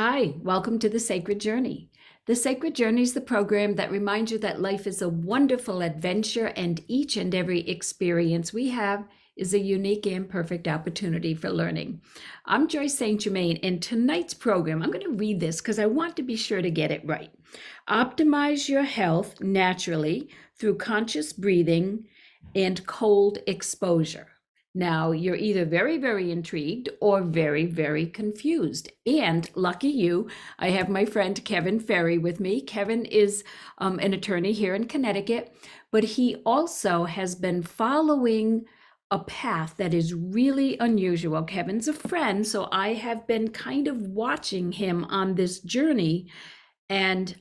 Hi, welcome to The Sacred Journey. The Sacred Journey is the program that reminds you that life is a wonderful adventure and each and every experience we have is a unique and perfect opportunity for learning. I'm Joyce St. Germain, and tonight's program, I'm going to read this because I want to be sure to get it right. Optimize your health naturally through conscious breathing and cold exposure. Now, you're either very, very intrigued or very, very confused. And lucky you, I have my friend Kevin Ferry with me. Kevin is an attorney here in Connecticut, but he also has been following a path that is really unusual. Kevin's a friend, so I have been kind of watching him on this journey, and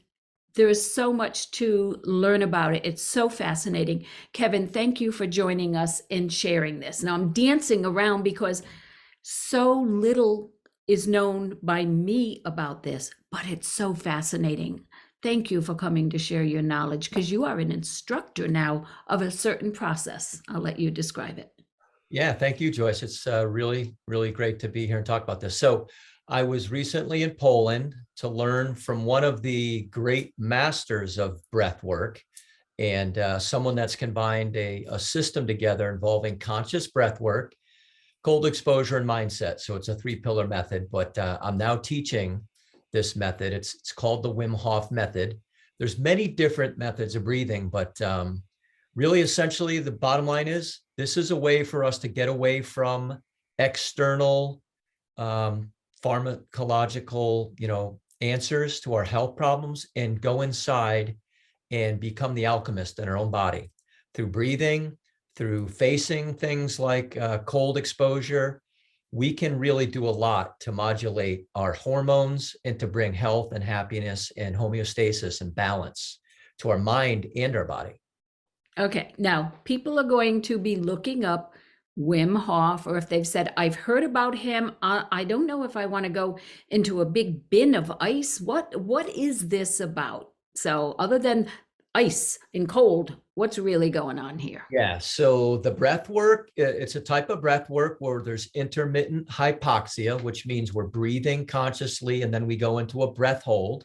there is so much to learn about it. It's so fascinating. Kevin, thank you for joining us and sharing this. Now I'm dancing around because so little is known by me about this, but it's so fascinating. Thank you for coming to share your knowledge because you are an instructor now of a certain process. I'll let you describe it. Yeah, thank you, Joyce. It's really, really great to be here and talk about this. So I was recently in Poland to learn from one of the great masters of breath work and someone that's combined a system together involving conscious breath work, cold exposure, and mindset. So it's a 3-pillar method, but I'm now teaching this method. It's called the Wim Hof Method. There's many different methods of breathing, but really, essentially, the bottom line is this is a way for us to get away from external pharmacological, answers to our health problems and go inside and become the alchemist in our own body through breathing, through facing things like cold exposure. We can really do a lot to modulate our hormones and to bring health and happiness and homeostasis and balance to our mind and our body. Okay, now people are going to be looking up Wim Hof, or if they've said, I've heard about him, I don't know if I want to go into a big bin of ice. What is this about? So other than ice and cold, what's really going on here? Yeah, so the breath work, it's a type of breath work where there's intermittent hypoxia, which means we're breathing consciously and then we go into a breath hold.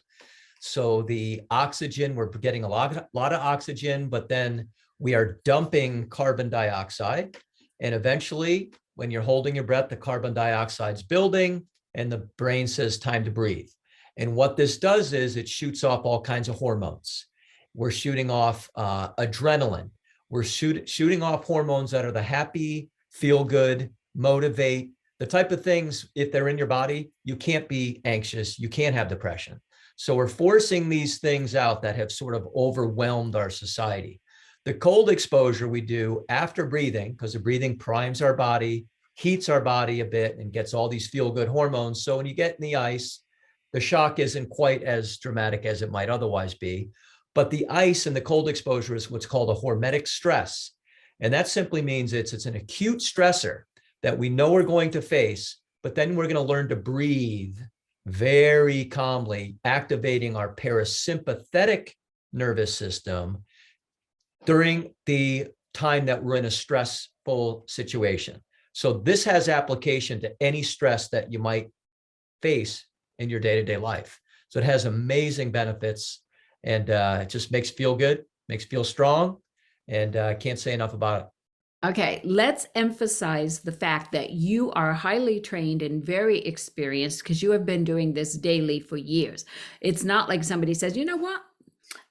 So the oxygen, we're getting a lot of oxygen, but then we are dumping carbon dioxide. And eventually, when you're holding your breath, the carbon dioxide's building and the brain says time to breathe. And what this does is it shoots off all kinds of hormones. We're shooting off adrenaline. We're shooting off hormones that are the happy, feel good, motivate, the type of things, if they're in your body, you can't be anxious, you can't have depression. So we're forcing these things out that have sort of overwhelmed our society. The cold exposure we do after breathing, because the breathing primes our body, heats our body a bit, and gets all these feel-good hormones. So when you get in the ice, the shock isn't quite as dramatic as it might otherwise be. But the ice and the cold exposure is what's called a hormetic stress. And that simply means it's an acute stressor that we know we're going to face, but then we're going to learn to breathe very calmly, activating our parasympathetic nervous system during the time that we're in a stressful situation. So this has application to any stress that you might face in your day-to-day life. So it has amazing benefits, and it just makes you feel good, makes you feel strong, and I can't say enough about it. Okay, let's emphasize the fact that you are highly trained and very experienced because you have been doing this daily for years. It's not like somebody says, you know what?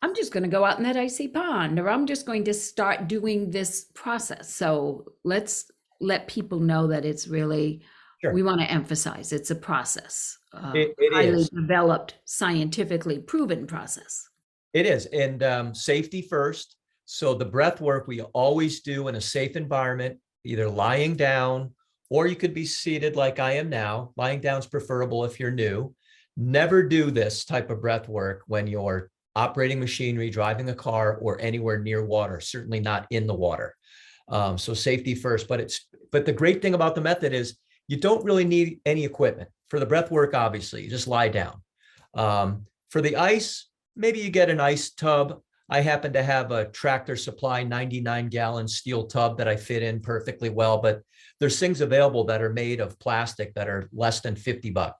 I'm just going to go out in that icy pond, or I'm just going to start doing this process. So let's let people know that it's really, Sure. We want to emphasize it's a process, It highly is. developed, scientifically proven process. It is. And safety first. So the breath work we always do in a safe environment, either lying down, or you could be seated like I am now. Lying down is preferable if you're new. Never do this type of breath work when you're operating machinery, driving a car, or anywhere near water, certainly not in the water. So safety first. But the great thing about the method is you don't really need any equipment. For the breath work, obviously, you just lie down. For the ice, maybe you get an ice tub. I happen to have a Tractor Supply 99-gallon steel tub that I fit in perfectly well, but there's things available that are made of plastic that are less than $50.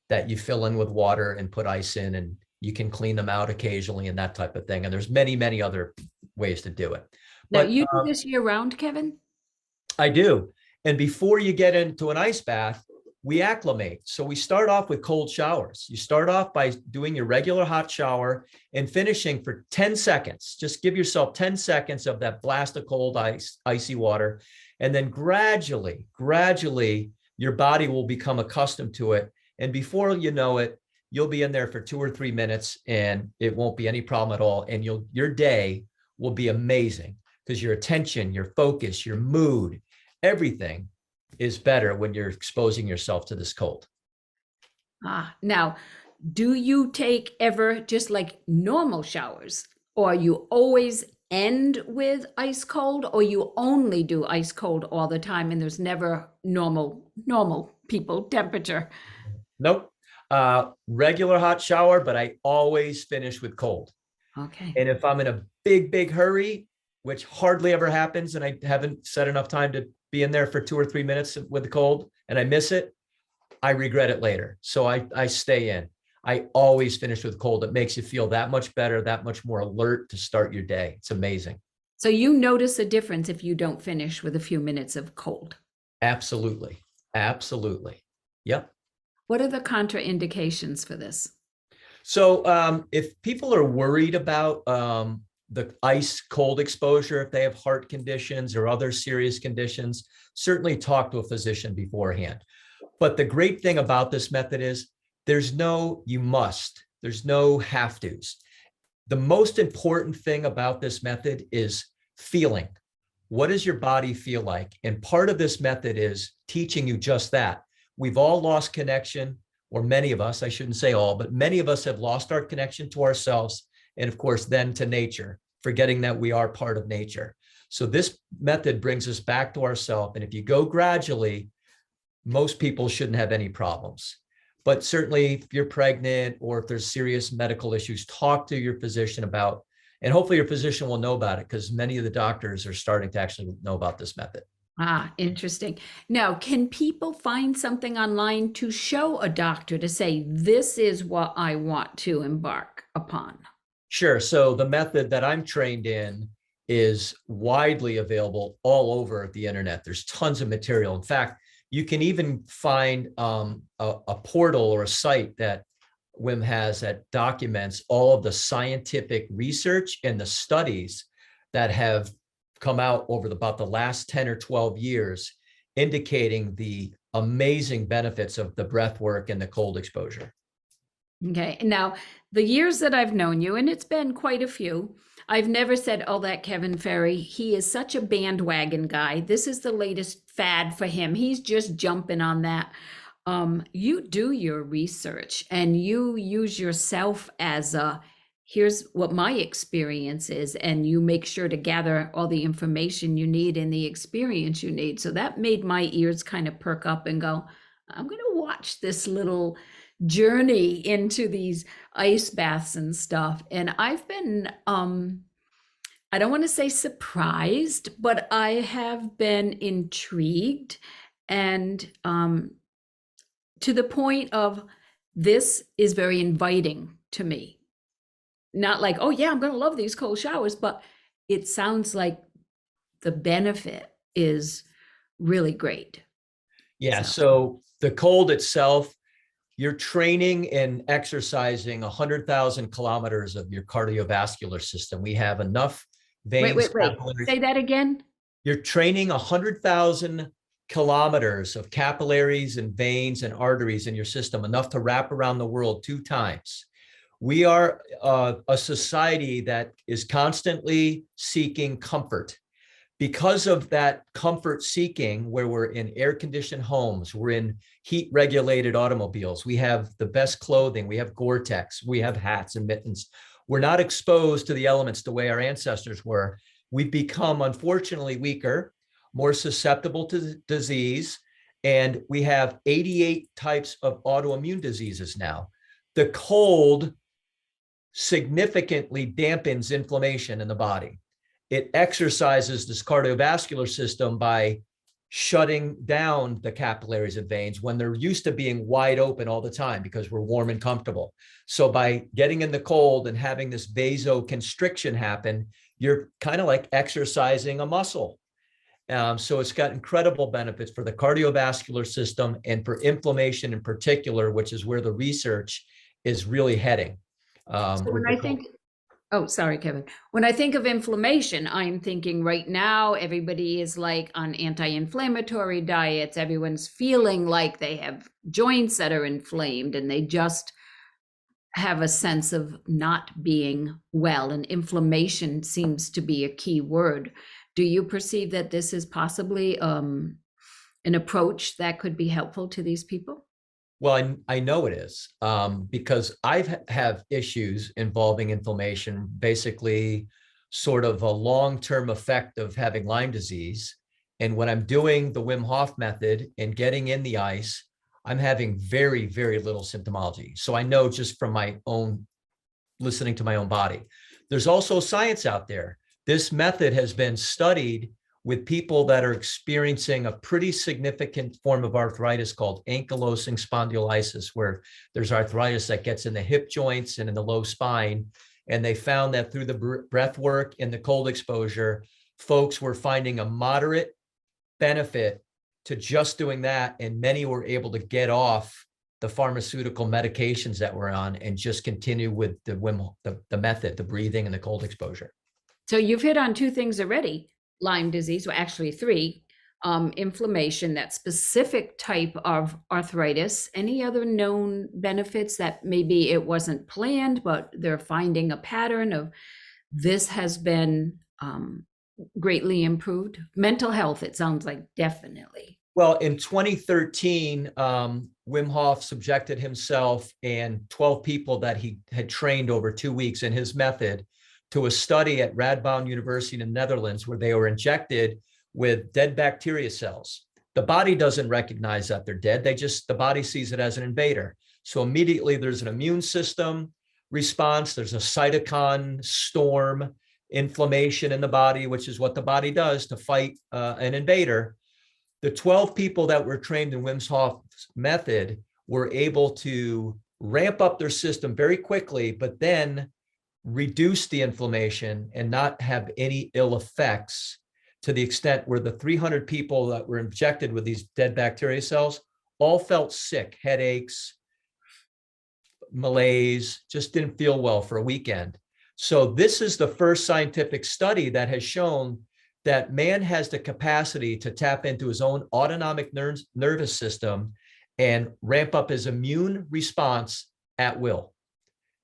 that you fill in with water and put ice in, and you can clean them out occasionally and that type of thing. And there's many, many other ways to do it. Now, But you do this year round, Kevin? I do. And before you get into an ice bath, we acclimate. So we start off with cold showers. You start off by doing your regular hot shower and finishing for 10 seconds. Just give yourself 10 seconds of that blast of cold icy water. And then gradually, your body will become accustomed to it. And before you know it, you'll be in there for 2 or 3 minutes and it won't be any problem at all. And your day will be amazing because your attention, your focus, your mood, everything is better when you're exposing yourself to this cold. Now, do you take ever just like normal showers, or you always end with ice cold, or you only do ice cold all the time and there's never normal people temperature? Nope. Regular hot shower, but I always finish with cold. Okay. And if I'm in a big hurry, which hardly ever happens, and I haven't set enough time to be in there for 2 or 3 minutes with the cold and I miss it, I regret it later. So I stay in. I always finish with cold. It makes you feel that much better, that much more alert to start your day. It's amazing. So you notice a difference if you don't finish with a few minutes of cold? Absolutely. Absolutely. Yep. What are the contraindications for this? So if people are worried about the ice cold exposure, if they have heart conditions or other serious conditions, certainly talk to a physician beforehand. But the great thing about this method is there's no you must, there's no have tos. The most important thing about this method is feeling. What does your body feel like? And part of this method is teaching you just that. We've all lost connection, or many of us, I shouldn't say all, but many of us have lost our connection to ourselves, and of course, then to nature, forgetting that we are part of nature. So this method brings us back to ourselves. And if you go gradually, most people shouldn't have any problems. But certainly if you're pregnant or if there's serious medical issues, talk to your physician about, and hopefully your physician will know about it, because many of the doctors are starting to actually know about this method. Interesting. Now, can people find something online to show a doctor to say, this is what I want to embark upon? Sure. So the method that I'm trained in is widely available all over the internet. There's tons of material. In fact, you can even find a portal or a site that Wim has that documents all of the scientific research and the studies that have come out over about the last 10 or 12 years, indicating the amazing benefits of the breath work and the cold exposure. Okay. Now, the years that I've known you, and it's been quite a few, I've never said, oh, that Kevin Ferry, he is such a bandwagon guy. This is the latest fad for him. He's just jumping on that. You do your research and you use yourself as a, here's what my experience is, and you make sure to gather all the information you need and the experience you need. So that made my ears kind of perk up and go, I'm going to watch this little journey into these ice baths and stuff. And I've been, I don't want to say surprised, but I have been intrigued and to the point of this is very inviting to me. Not like, oh yeah, I'm going to love these cold showers, but it sounds like the benefit is really great. Yeah. So the cold itself, you're training and exercising 100,000 kilometers of your cardiovascular system. We have enough veins. Wait. Say that again. You're training 100,000 kilometers of capillaries and veins and arteries in your system, enough to wrap around the world 2 times. We are a society that is constantly seeking comfort. Because of that comfort seeking, where we're in air-conditioned homes, we're in heat-regulated automobiles, we have the best clothing, we have Gore-Tex, we have hats and mittens. We're not exposed to the elements the way our ancestors were. We've become, unfortunately, weaker, more susceptible to disease, and we have 88 types of autoimmune diseases now. The cold significantly dampens inflammation in the body. It exercises this cardiovascular system by shutting down the capillaries and veins when they're used to being wide open all the time because we're warm and comfortable. So by getting in the cold and having this vasoconstriction happen, you're kind of like exercising a muscle. So it's got incredible benefits for the cardiovascular system and for inflammation in particular, which is where the research is really heading. So when I think, oh, sorry, Kevin. When I think of inflammation, I'm thinking right now everybody is like on anti-inflammatory diets. Everyone's feeling like they have joints that are inflamed and they just have a sense of not being well. And inflammation seems to be a key word. Do you perceive that this is possibly an approach that could be helpful to these people? Well, I know it is because have issues involving inflammation, basically sort of a long-term effect of having Lyme disease. And when I'm doing the Wim Hof method and getting in the ice, I'm having very, very little symptomology. So I know just from my own listening to my own body. There's also science out there. This method has been studied with people that are experiencing a pretty significant form of arthritis called ankylosing spondylitis, where there's arthritis that gets in the hip joints and in the low spine. And they found that through the breath work and the cold exposure, folks were finding a moderate benefit to just doing that. And many were able to get off the pharmaceutical medications that we're on and just continue with the method, the breathing and the cold exposure. So you've hit on two things already. Lyme disease, well, actually three, inflammation, that specific type of arthritis. Any other known benefits that maybe it wasn't planned, but they're finding a pattern of this has been greatly improved? Mental health, it sounds like, definitely. Well, in 2013, Wim Hof subjected himself and 12 people that he had trained over 2 weeks in his method to a study at Radboud University in the Netherlands, where they were injected with dead bacteria cells. The body doesn't recognize that they're dead. The body sees it as an invader. So immediately there's an immune system response. There's a cytokine storm, inflammation in the body, which is what the body does to fight an invader. The 12 people that were trained in Wim Hof's method were able to ramp up their system very quickly, but then reduce the inflammation and not have any ill effects, to the extent where the 300 people that were injected with these dead bacteria cells all felt sick, headaches, malaise, just didn't feel well for a weekend. So this is the first scientific study that has shown that man has the capacity to tap into his own autonomic nervous system and ramp up his immune response at will.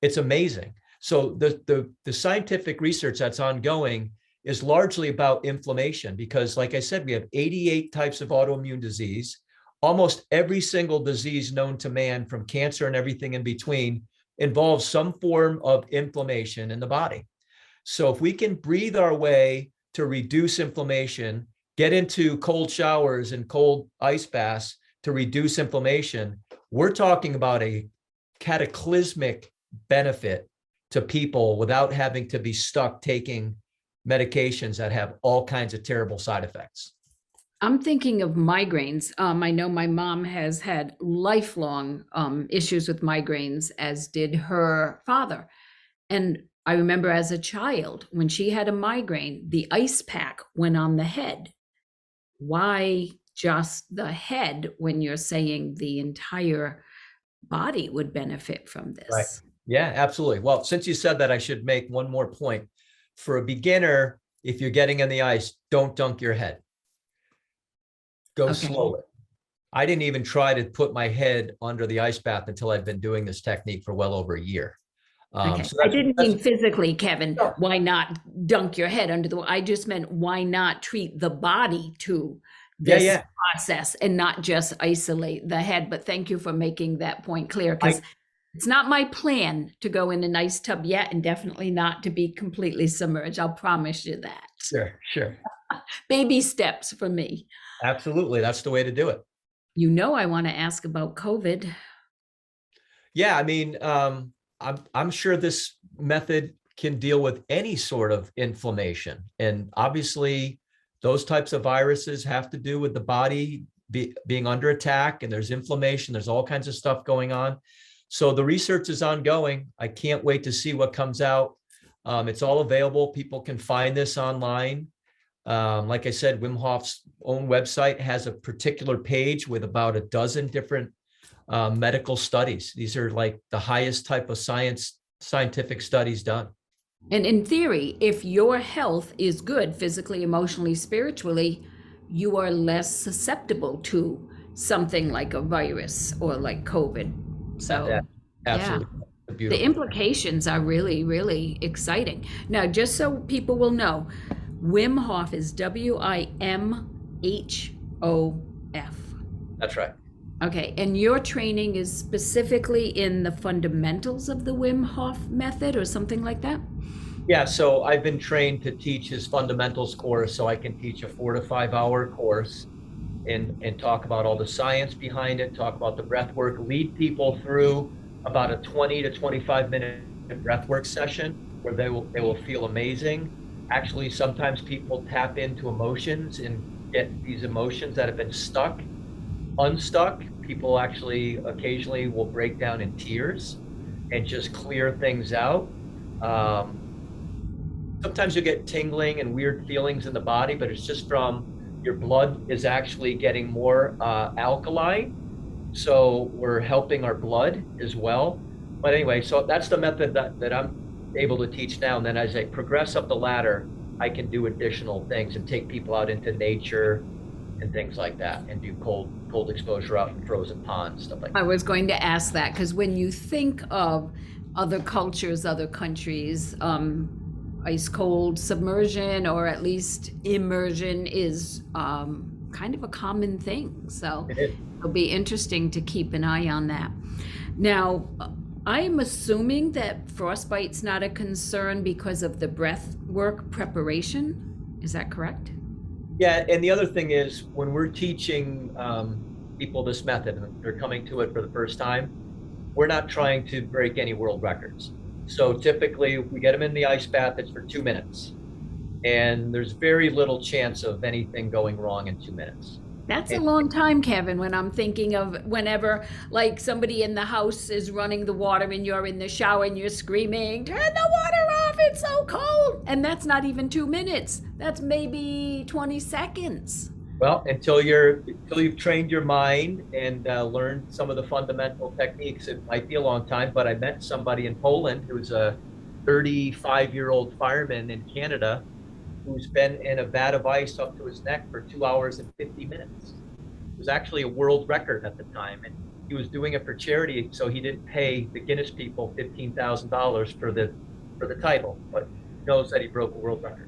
It's amazing. So the scientific research that's ongoing is largely about inflammation because, like I said, we have 88 types of autoimmune disease. Almost every single disease known to man, from cancer and everything in between, involves some form of inflammation in the body. So if we can breathe our way to reduce inflammation, get into cold showers and cold ice baths to reduce inflammation, we're talking about a cataclysmic benefit to people without having to be stuck taking medications that have all kinds of terrible side effects. I'm thinking of migraines. I know my mom has had lifelong issues with migraines, as did her father. And I remember as a child, when she had a migraine, the ice pack went on the head. Why just the head when you're saying the entire body would benefit from this? Right. Yeah, absolutely. Well, since you said that, I should make one more point. For a beginner, if you're getting in the ice, don't dunk your head. Go slowly. I didn't even try to put my head under the ice bath until I'd been doing this technique for well over a year. Okay. So I didn't mean physically, Kevin. No. Why not dunk your head under the? I just meant why not treat the body to this process and not just isolate the head. But thank you for making that point clear, because it's not my plan to go in a nice tub yet, and definitely not to be completely submerged. I'll promise you that. Sure. Baby Baby steps for me. Absolutely. That's the way to do it. You know, I want to ask about COVID. Yeah, I mean, I'm sure this method can deal with any sort of inflammation. And obviously, Those types of viruses have to do with the body being under attack, and there's inflammation. There's all kinds of stuff going on. So the research is ongoing. I can't wait to see what comes out. It's all available. People can find this online. Like I said, Wim Hof's own website has a particular page with about a dozen different medical studies. These are like the highest type of scientific studies done. And in theory, if your health is good physically, emotionally, spiritually, you are less susceptible to something like a virus or like COVID. So, Yeah, absolutely. the Beautiful. implications are really, really exciting. Now, just so people will know, Wim Hof is WIMHOF. That's right. Okay, and your training is specifically in the fundamentals of the Wim Hof method or something like that? Yeah, so I've been trained to teach his fundamentals course, so I can teach a 4 to 5 hour course and talk about all the science behind it, talk about the breath work, lead people through about a 20 to 25-minute breath work session where they will feel amazing. Actually, sometimes people tap into emotions and get these emotions that have been stuck unstuck. People actually occasionally will break down in tears and just clear things out. Sometimes you get tingling and weird feelings in the body, but it's just from your blood is actually getting more alkaline. So we're helping our blood as well. But anyway, so that's the method that I'm able to teach now. And then as I progress up the ladder, I can do additional things and take people out into nature and things like that, and do cold exposure out in frozen ponds, stuff like that. I was going to ask that because when you think of other cultures, other countries, ice cold submersion or at least immersion is kind of a common thing. So it'll be interesting to keep an eye on that. Now, I'm assuming that frostbite's not a concern because of the breath work preparation. Is that correct? Yeah, and the other thing is when we're teaching people this method and they're coming to it for the first time, we're not trying to break any world records. So typically we get them in the ice bath, it's for 2 minutes. And there's very little chance of anything going wrong in 2 minutes. That's a long time, Kevin, when I'm thinking of whenever like somebody in the house is running the water and you're in the shower and you're screaming, turn the water off, it's so cold. And that's not even 2 minutes. That's maybe 20 seconds. Well, until you've trained your mind and learned some of the fundamental techniques, it might be a long time. But I met somebody in Poland who's a 35-year-old fireman in Canada who's been in a vat of ice up to his neck for 2 hours and 50 minutes. It was actually a world record at the time, and he was doing it for charity, so he didn't pay the Guinness people $15,000 for the title, but he knows that he broke a world record.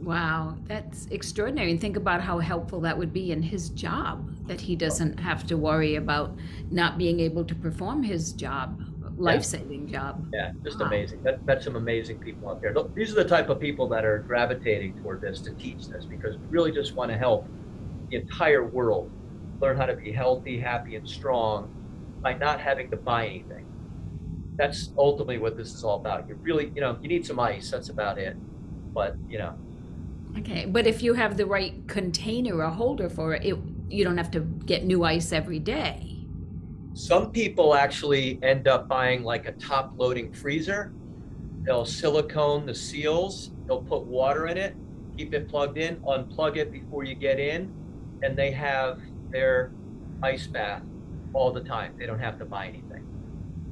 Wow, that's extraordinary. And think about how helpful that would be in his job, that he doesn't have to worry about not being able to perform his job, life-saving job. Yeah, just amazing. That's some amazing people out there. These are the type of people that are gravitating toward this to teach this, because we really just want to help the entire world learn how to be healthy, happy, and strong by not having to buy anything. That's ultimately what this is all about. You really, you need some ice, that's about it. But, Okay, but if you have the right container or holder for it, you don't have to get new ice every day. Some people actually end up buying like a top loading freezer. They'll silicone the seals, they'll put water in it, keep it plugged in, unplug it before you get in, and they have their ice bath all the time. They don't have to buy anything.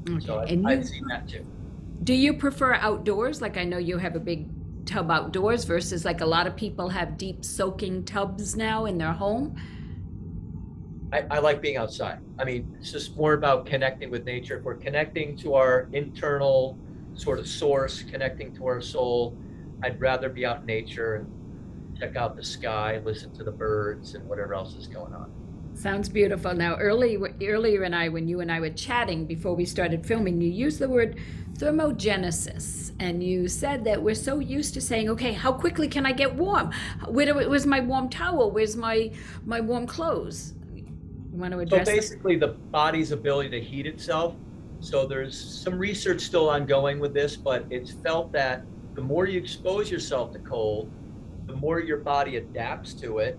Okay. So I've seen that too. Do you prefer outdoors? Like I know you have a big tub outdoors versus like a lot of people have deep soaking tubs now in their home. I like being outside. I mean, it's just more about connecting with nature. If we're connecting to our internal sort of source, connecting to our soul, I'd rather be out in nature and check out the sky, listen to the birds and whatever else is going on. Sounds beautiful. Now, earlier when you and I were chatting before we started filming, you used the word thermogenesis, and you said that we're so used to saying, okay, how quickly can I get warm? Where's my warm towel? Where's my warm clothes? You want to address So basically the body's ability to heat itself. So there's some research still ongoing with this, but it's felt that the more you expose yourself to cold, the more your body adapts to it,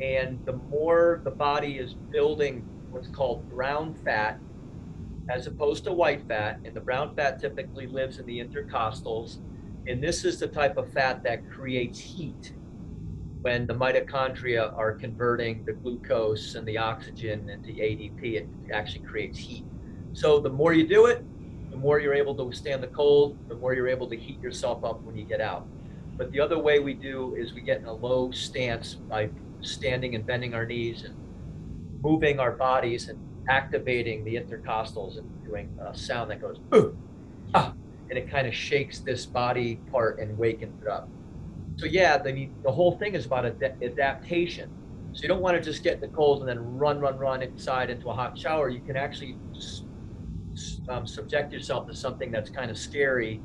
and the more the body is building what's called brown fat as opposed to white fat. And the brown fat typically lives in the intercostals. And this is the type of fat that creates heat when the mitochondria are converting the glucose and the oxygen into ADP. It actually creates heat. So the more you do it, the more you're able to withstand the cold, the more you're able to heat yourself up when you get out. But the other way we do is we get in a low stance by standing and bending our knees and moving our bodies and activating the intercostals and doing a sound that goes, ooh, ah, and it kind of shakes this body part and wakens it up. So yeah, the whole thing is about adaptation. So you don't want to just get in the cold and then run inside into a hot shower. You can actually subject yourself to something that's kind of scary.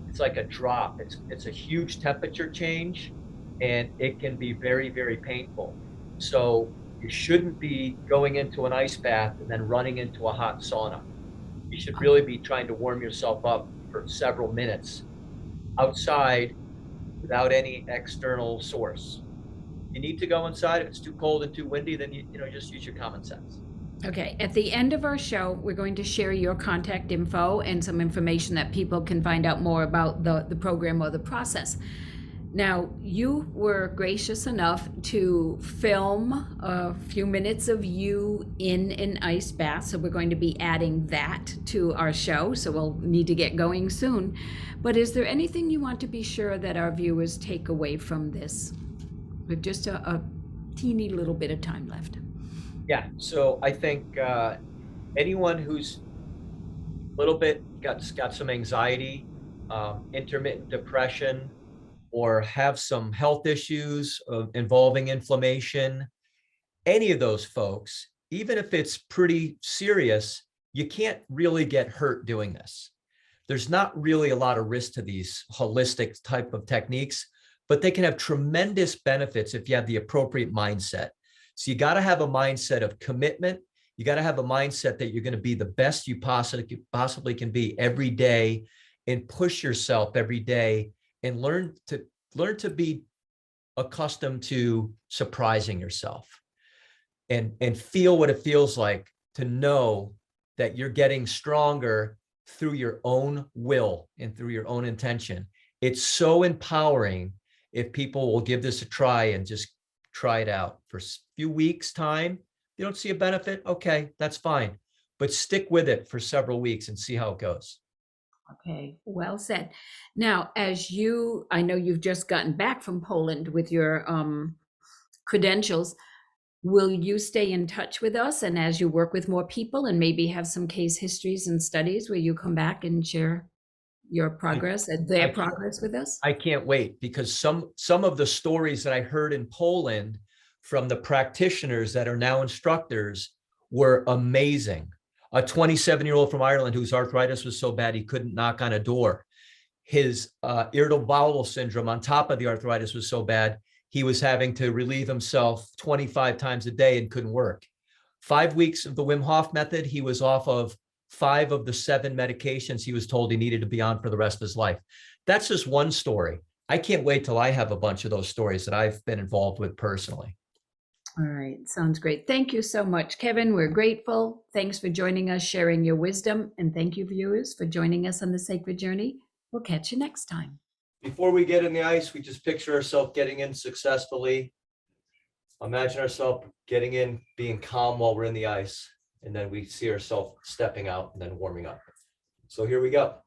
It's like a drop. It's a huge temperature change, and it can be very, very painful. So you shouldn't be going into an ice bath and then running into a hot sauna. You should really be trying to warm yourself up for several minutes outside without any external source. You need to go inside. If it's too cold and too windy, then you just use your common sense. Okay, at the end of our show, we're going to share your contact info and some information that people can find out more about the program or the process. Now, you were gracious enough to film a few minutes of you in an ice bath, so we're going to be adding that to our show, so we'll need to get going soon. But is there anything you want to be sure that our viewers take away from this? We've just a teeny little bit of time left. Yeah, so I think anyone who's a little bit got some anxiety, intermittent depression, or have some health issues involving inflammation, any of those folks, even if it's pretty serious, you can't really get hurt doing this. There's not really a lot of risk to these holistic type of techniques, but they can have tremendous benefits if you have the appropriate mindset. So you got to have a mindset of commitment. You got to have a mindset that you're going to be the best you possibly can be every day, and push yourself every day, and learn to be accustomed to surprising yourself, and feel what it feels like to know that you're getting stronger through your own will and through your own intention. It's so empowering if people will give this a try and just try it out for a few weeks time. If you don't see a benefit, okay, that's fine, but stick with it for several weeks and see how it goes. Okay, well said. Now, I know you've just gotten back from Poland with your credentials. Will you stay in touch with us? And as you work with more people and maybe have some case histories and studies, will you come back and share your progress and their progress with us? I can't wait, because some of the stories that I heard in Poland from the practitioners that are now instructors were amazing. A 27-year-old from Ireland whose arthritis was so bad he couldn't knock on a door. His irritable bowel syndrome on top of the arthritis was so bad he was having to relieve himself 25 times a day and couldn't work. 5 weeks of the Wim Hof Method, he was off of 5 of the 7 medications he was told he needed to be on for the rest of his life. That's just one story. I can't wait till I have a bunch of those stories that I've been involved with personally. All right, sounds great. Thank you so much, Kevin. We're grateful. Thanks for joining us, sharing your wisdom. And thank you, viewers, for joining us on the Sacred Journey. We'll catch you next time. Before we get in the ice, we just picture ourselves getting in successfully. Imagine ourselves getting in, being calm while we're in the ice. And then we see ourselves stepping out and then warming up. So here we go.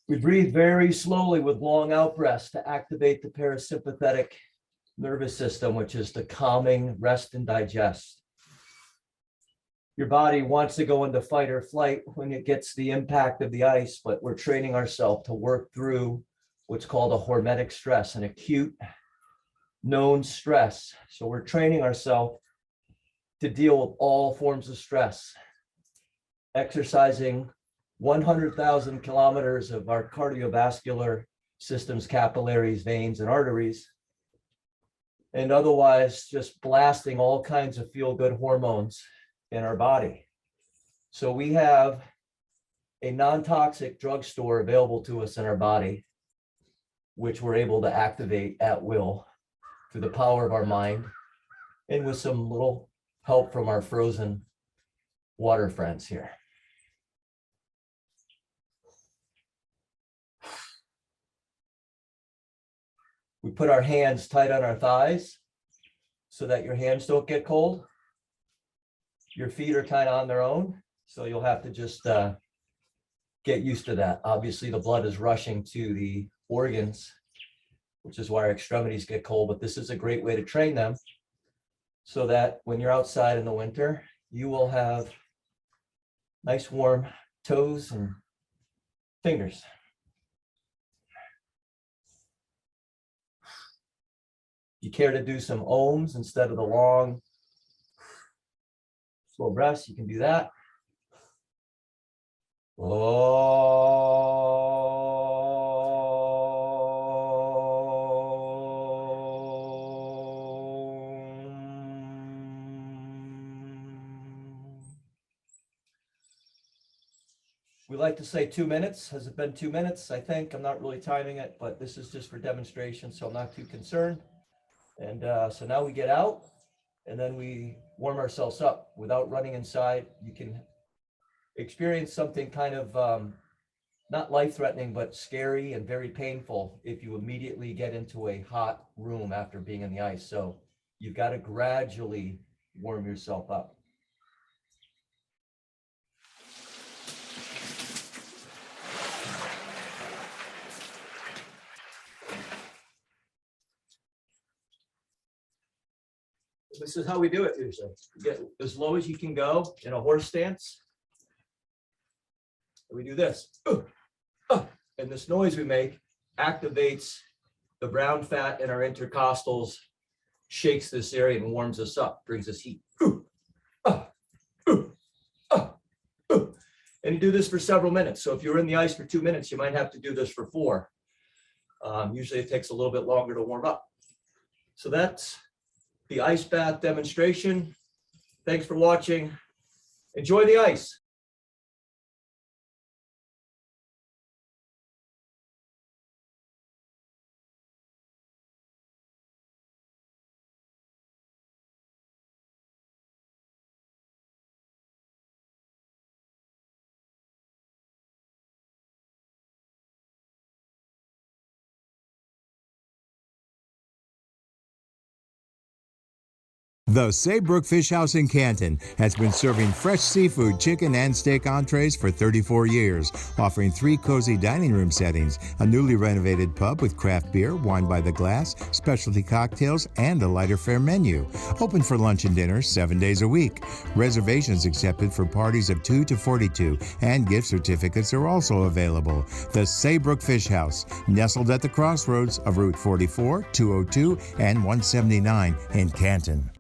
We breathe very slowly with long out breaths to activate the parasympathetic nervous system, which is the calming, rest and digest. Your body wants to go into fight or flight when it gets the impact of the ice, but we're training ourselves to work through what's called a hormetic stress, an acute known stress. So we're training ourselves to deal with all forms of stress, exercising 100,000 kilometers of our cardiovascular systems, capillaries, veins, and arteries, and otherwise just blasting all kinds of feel-good hormones in our body. So we have a non-toxic drugstore available to us in our body, which we're able to activate at will through the power of our mind and with some little help from our frozen water friends here. We put our hands tight on our thighs so that your hands don't get cold. Your feet are kind of on their own, so you'll have to just get used to that. Obviously, the blood is rushing to the organs, which is why our extremities get cold, but this is a great way to train them so that when you're outside in the winter, you will have nice warm toes and fingers. You care to do some ohms instead of the long, slow breaths, you can do that. We like to say 2 minutes. Has it been 2 minutes? I think. I'm not really timing it, but this is just for demonstration, so I'm not too concerned. And so now we get out and then we warm ourselves up without running inside. You can experience something kind of not life-threatening, but scary and very painful if you immediately get into a hot room after being in the ice. So you've got to gradually warm yourself up. This is how we do it usually. You get as low as you can go in a horse stance. We do this. And this noise we make activates the brown fat in our intercostals, shakes this area and warms us up, brings us heat. And you do this for several minutes. So if you're in the ice for 2 minutes, you might have to do this for 4. Usually it takes a little bit longer to warm up. So that's the ice bath demonstration. Thanks for watching. Enjoy the ice. The Saybrook Fish House in Canton has been serving fresh seafood, chicken, and steak entrees for 34 years, offering 3 cozy dining room settings, a newly renovated pub with craft beer, wine by the glass, specialty cocktails, and a lighter fare menu. Open for lunch and dinner 7 days a week. Reservations accepted for parties of 2 to 42, and gift certificates are also available. The Saybrook Fish House, nestled at the crossroads of Route 44, 202, and 179 in Canton.